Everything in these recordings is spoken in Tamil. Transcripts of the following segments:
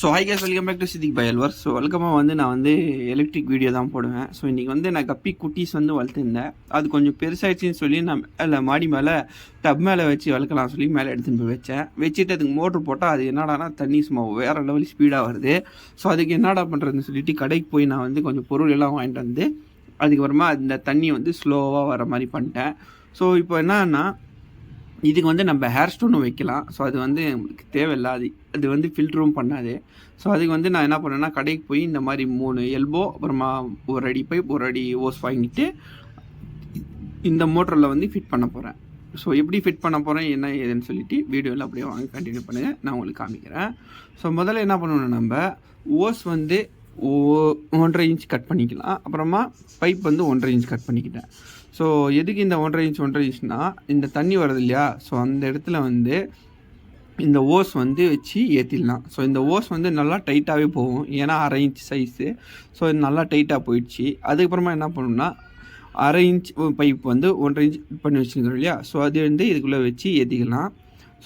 So hi guys welcome back to Siddiq by Alwar. So வழக்கமாக நான் எலக்ட்ரிக் வீடியோ தான் போடுவேன். ஸோ இன்றைக்கி நான் கப்பி குட்டீஸ் வளர்த்துருந்தேன். அது கொஞ்சம் பெருசாகிடுச்சின்னு சொல்லி நான் மேலே மாடி மேலே டப் மேலே வச்சு வளர்க்கலாம் சொல்லி மேலே எடுத்துகிட்டு போய் வச்சுட்டு அதுக்கு மோட்ரு போட்டால் அது என்னடானா தண்ணி சும்மா வேறு லெவல் ஸ்பீடாக வருது. ஸோ அதுக்கு என்னடா பண்ணுறதுன்னு சொல்லிட்டு கடைக்கு போய் நான் கொஞ்சம் பொருள் எல்லாம் வாங்கிட்டு வந்து அதுக்கப்புறமா அந்த தண்ணி ஸ்லோவாக வர மாதிரி பண்ணிட்டேன். ஸோ இப்போ என்னன்னா இதுக்கு நம்ம ஹேர் ஸ்டோனும் வைக்கலாம். ஸோ அது நம்மளுக்கு தேவையில்லை. அது ஃபில்டரும் பண்ணாது. ஸோ அதுக்கு நான் என்ன பண்ணேன்னா கடைக்கு போய் இந்த மாதிரி 3 எல்போ அப்புறமா 1 அடி பைப் 1 அடி ஓஸ் வாங்கிட்டு இந்த மோட்டரில் ஃபிட் பண்ண போகிறேன். ஸோ எப்படி ஃபிட் பண்ண போகிறேன் என்ன ஏதுன்னு சொல்லிட்டு வீடியோவில் அப்படியே வாங்க கண்டினியூ பண்ணுங்கள். நான் உங்களுக்கு காமிக்கிறேன். ஸோ முதல்ல என்ன பண்ணணும், நம்ம ஓஸ் 1.5 இன்ச் கட் பண்ணிக்கலாம். அப்புறமா பைப் 1.5 இன்ச் கட் பண்ணிக்கிட்டேன். ஸோ எதுக்கு இந்த 1.5 இன்ச்னால் இந்த தண்ணி வருது இல்லையா, ஸோ அந்த இடத்துல இந்த ஓஸ் வச்சு ஏற்றிடலாம். ஸோ இந்த ஓஸ் நல்லா டைட்டாகவே போகும், ஏன்னா 1/2 இன்ச் சைஸு. ஸோ நல்லா டைட்டாக போயிடுச்சு. அதுக்கப்புறமா என்ன பண்ணணும்னா 1/2 இன்ச் பைப் 1.5 இன்ச் பண்ணி வச்சுருக்கிறோம் இல்லையா, ஸோ அது இதுக்குள்ளே வச்சு ஏற்றிக்கலாம்.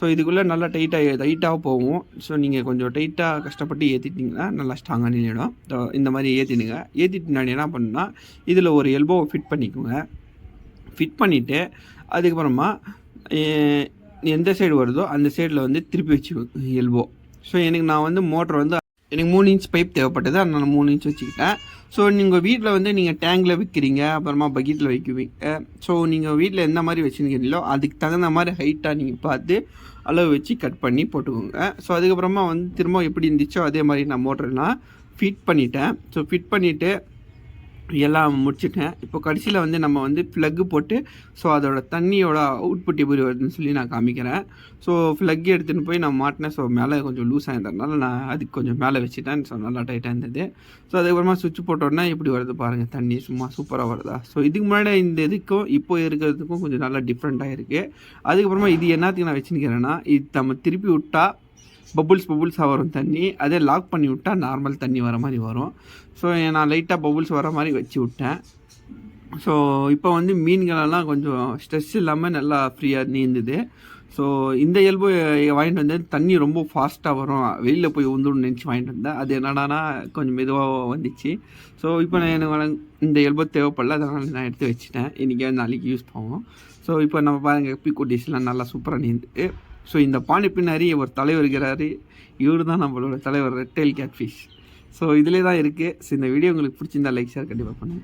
ஸோ இதுக்குள்ளே நல்லா டைட்டாக போகும். ஸோ நீங்கள் கொஞ்சம் டைட்டாக கஷ்டப்பட்டு ஏற்றிட்டிங்கன்னா நல்லா ஸ்ட்ராங்காக நின்றுடும். இந்த மாதிரி ஏற்றிடுங்க. ஏற்றிட்டு நான் என்ன பண்ணுன்னா இதில் ஒரு எல்போவை ஃபிட் பண்ணிக்கோங்க. ஃபிட் பண்ணிவிட்டு அதுக்கப்புறமா எந்த சைடு வருதோ அந்த சைடில் திருப்பி வச்சு எல்போ. ஸோ நான் மோட்டர் எனக்கு 3 இன்ச் பைப் தேவைப்பட்டது, அதனால் நான் 3 இன்ச் வச்சுக்கிட்டேன். ஸோ நீங்கள் வீட்டில் நீங்கள் டேங்கில் விற்கிறீங்க, அப்புறமா பக்கெட்டில் வைக்குவீங்க. ஸோ நீங்கள் வீட்டில் எந்த மாதிரி வச்சுருக்கீங்களோ அதுக்கு தகுந்த மாதிரி ஹைட்டாக நீங்கள் பார்த்து அளவு வச்சு கட் பண்ணி போட்டுக்கோங்க. ஸோ அதுக்கப்புறமா திரும்ப எப்படி இருந்துச்சோ அதே மாதிரி நான் மோட்டர்லாம் ஃபிட் பண்ணிட்டேன். ஸோ ஃபிட் பண்ணிவிட்டு எல்லாம் முடிச்சுட்டேன். இப்போ கடைசியில் நம்ம ப்ளக்கு போட்டு ஸோ அதோட தண்ணியோட அவுட்புட் எப்படி வருதுன்னு சொல்லி நான் காமிக்கிறேன். ஸோ ப்ளக் எடுத்துகிட்டு போய் நான் மாட்டினேன். ஸோ மேலே கொஞ்சம் லூஸாக இருந்ததுனால நான் அதுக்கு கொஞ்சம் மேலே வச்சுட்டேன். ஸோ நல்லா டைட்டாக இருந்தது. ஸோ அதுக்கப்புறமா சுவிட்ச் போட்டோன்னா எப்படி வருது பாருங்கள், தண்ணி சும்மா சூப்பராக வருதா. ஸோ இதுக்கு முன்னாடி இந்த இதுக்கும் இப்போ இருக்கிறதுக்கும் கொஞ்சம் நல்லா டிஃப்ரெண்ட்டாக இருக்குது. அதுக்கப்புறமா இது என்னத்துக்கு நான் வச்சுருக்கிறேன்னா, இது நம்ம திருப்பி விட்டால் பபுள்ஸாக வரும் தண்ணி. அதே லாக் பண்ணி விட்டால் நார்மல் தண்ணி வர மாதிரி வரும். ஸோ நான் லைட்டாக பபுள்ஸ் வர மாதிரி வச்சு விட்டேன். ஸோ இப்போ மீன்களெல்லாம் கொஞ்சம் ஸ்ட்ரெஸ் இல்லாமல் நல்லா ஃப்ரீயாக நீந்துது. ஸோ இந்த எல்போ வாங்கிட்டு தண்ணி ரொம்ப ஃபாஸ்ட்டாக வரும், வெளியில் போய் உந்துன்னு நினச்சி வாங்கிட்டு வந்தேன். அது என்னடானா கொஞ்சம் மெதுவாக வந்துச்சு. ஸோ இப்போ எனக்கு இந்த எல்போ தேவைப்படல, அதனால் நான் எடுத்து வச்சுட்டேன். இன்றைக்கி நாளைக்கு யூஸ் பண்ணுவோம். ஸோ இப்போ நம்ம பாருங்கள் குட்டீஸ்லாம் நல்லா சூப்பராக நீந்துது. ஸோ இந்த பாண்டி பின்னாடி ஒரு தலைவர் இருக்கிறாரு. இவர் தான் நம்மளோட தலைவர், ரெட் டெயில் கேட்ஃபிஷ். ஸோ இதிலே தான் இருக்குது. ஸோ இந்த வீடியோ உங்களுக்கு பிடிச்சிருந்தா லைக் ஷேர் கண்டிப்பாக பண்ணுங்கள்.